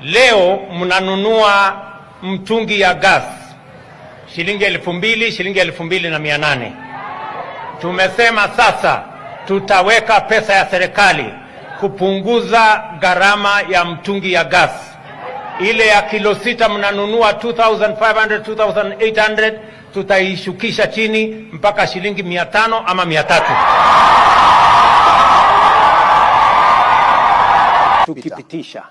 Leo mnanunua mtungi ya gas shilingi 2,000, shilingi 2,800. Tumesema sasa tutaweka pesa ya serikali kupunguza gharama ya mtungi ya gas. Ile ya kilo 6 mnanunua 2,500, 2,800, tutaishukisha chini mpaka shilingi 500 ama 300. Tukipitisha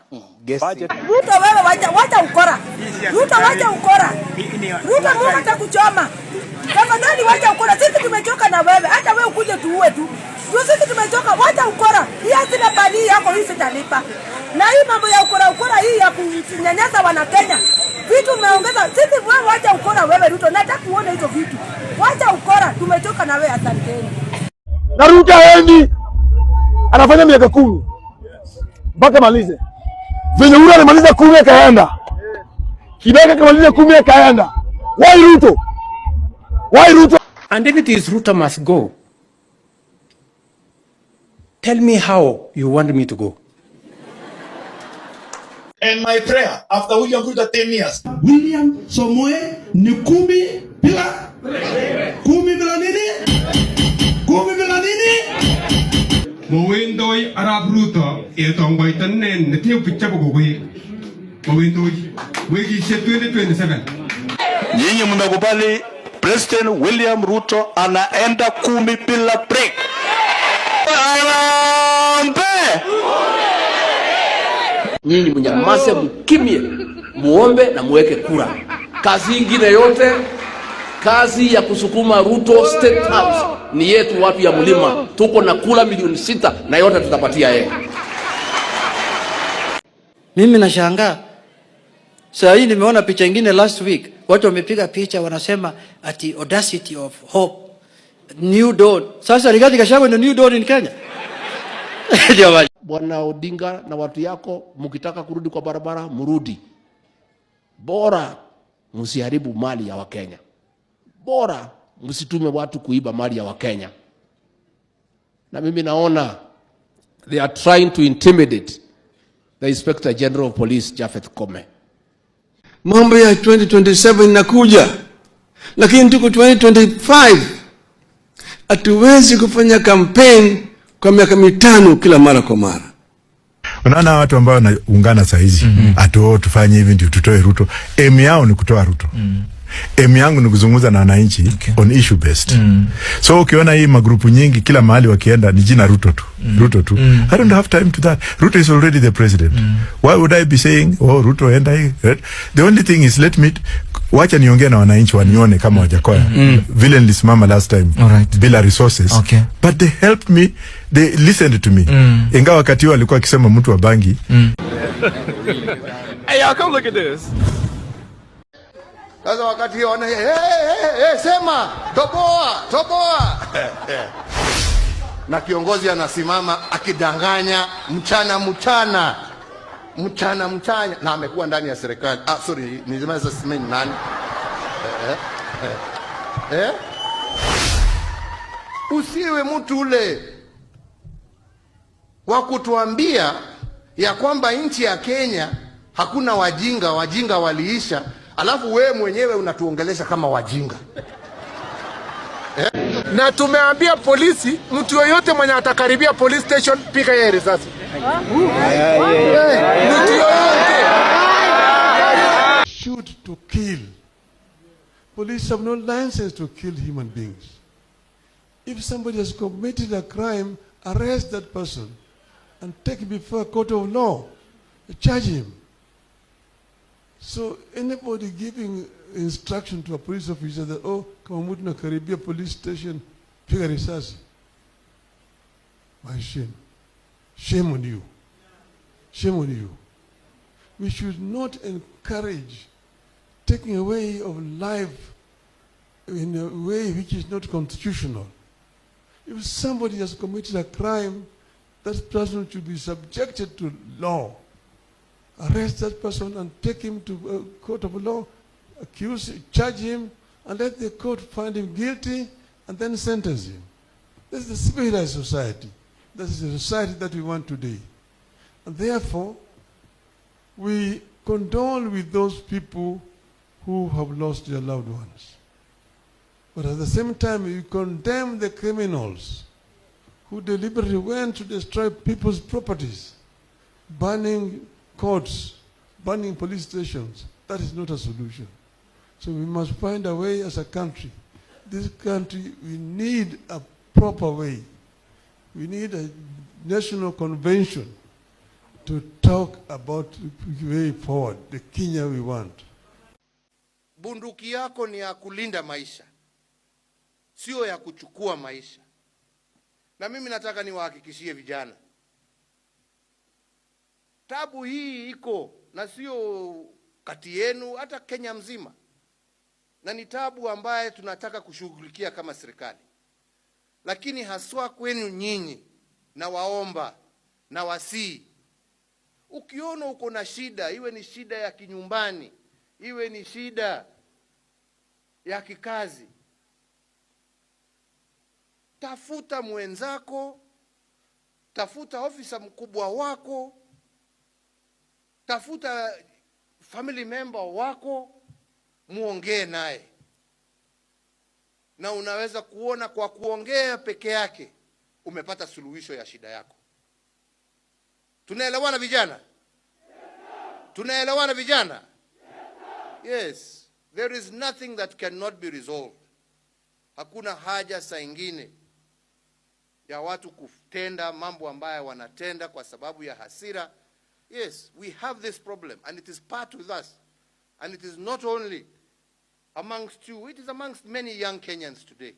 Ruto, wewe wacha ukora. Ruto, wacha ukora. Ruto, Mungu atakuchoma. Tafadhali wacha ukora. Sisi tumechoka na wewe. Hata wewe ukuje tuue tu. Sisi tumechoka, wacha ukora. Hii hazina bali yako, hii sitalipa. Na hii mambo ya ukora hii ya kunyanyasa wana Kenya. Vitu umeongeza. Sisi wewe wacha ukora wewe Ruto. Nataka kuona hizo vitu. Wacha ukora. Tumechoka na wewe, asanteni. Na Ruto haendi. Anafanya miaka 10. Mpaka malize. Venye ule alimaliza 10 kaenda. Kibaka kamaliza 10 kaenda. Why Ruto? Why Ruto? And if it is Ruto must go, tell me how you want me to go. And my prayer after William Ruto 10 years. William Samoei ni 10 bila 10 bila nini? 10 bila nini? Mawindoi Arab Ruto etong baitanen netiu pichapo gogo. Mawindoi wiki 2027. Nyinyi mmekubali President William Ruto anaenda 10 bila break. Nyinyi mnyamaze, mkimie, muombe na muweke kura. Kazi ingine yote, kazi ya kusukuma Ruto State House ni yetu watu ya mlima. Tuko na kula milioni 6 na yote tutapatia yeye. Mimi nashangaa. Sasa hii nimeona picha nyingine last week. Watu wamepiga picha wanasema ati audacity of hope. New dawn. Sasa Rigathi Gachagua ndio new dawn in Kenya. Bwana Odinga na watu yako, mkitaka kurudi kwa barabara mrudi. Bora msiharibu mali ya Wakenya. Bora msitume watu kuiba mali ya Wakenya. Na mimi naona they are trying to intimidate the Inspector General of Police Japhet Koome. Mambo ya 2027 inakuja. Lakini tuko 2025. Hatuwezi kufanya campaign kwa miaka 5 kila mara kwa mara. Unaona watu ambao wanaungana saa hizi atuo tufanye hivi ndio tutoe Ruto. Aim yao ni kutoa Ruto. Aim yangu ni kuzungumza na wananchi on issue based. So ukiona hii magrupu nyingi kila mahali wakienda ni jina Ruto tu. Ruto tu. I don't have time to that. Ruto is already the president. Why would I be saying oh Ruto enda hii? The only thing is let me wacha niongee na wananchi wanione kama Wajakoya. Vile nilisimama last time bila resources. But they helped me, they listened to me. Ingawa wakati wao alikuwa akisema mtu wa bangi. Hey y'all, come look at this. Sasa wakati hiyo wana sema toboa. Na kiongozi anasimama akidanganya mchana na amekuwa ndani ya serikali. Sorry, nisema sasa nani? Usiwe mtu ule wa kutuambia ya kwamba nchi ya Kenya hakuna wajinga waliisha, alafu wewe mwenyewe unatuongelesha kama wajinga. Na tumeambia polisi mtu yoyote mwenye atakaribia police station piga yeye risasi. Mtu yoyote. Shoot to kill. Police have no license to kill human beings. If somebody has committed a crime, arrest that person and take him before a court of law. Charge him. So anybody giving instruction to a police officer that oh kama mtu na karibia police station piga risasi. My shame. Shame on you. Shame on you. We should not encourage taking away of life in a way which is not constitutional. If somebody has committed a crime, that person should be subjected to law. Arrest that person and take him to a court of law, charge him, and let the court find him guilty and then sentence him. This is the civilized society. This is the society that we want today. And therefore, we condole with those people who have lost their loved ones. But at the same time, we condemn the criminals who deliberately went to destroy people's properties, burning courts, burning police stations. That is not a solution. So we must find a way as a country. This country, we need a proper way. We need a national convention to talk about the way forward, the Kenya we want. Bunduki yako ni ya kulinda maisha, sio ya kuchukua maisha. Na mimi nataka niwahakikishie vijana, tabu hii iko na sio kati yenu, hata Kenya mzima. Na ni tabu ambaye tunataka kushughulikia kama serikali. Lakini haswa kwenu nyinyi, na waomba na wasii, ukiona uko na shida, iwe ni shida ya kinyumbani, iwe ni shida ya kikazi, tafuta mwenzako, tafuta ofisa mkubwa wako, tafuta family member wako, muongee naye. Na unaweza kuona kwa kuongea peke yake umepata suluhisho ya shida yako. Tunaelewana vijana? Tunaelewana vijana? Yes. There is nothing that cannot be resolved. Hakuna haja saa ingine ya watu kutenda mambo ambayo wanatenda kwa sababu ya hasira. Yes, we have this problem and it is part with us. And it is not only amongst you, it is amongst many young Kenyans today.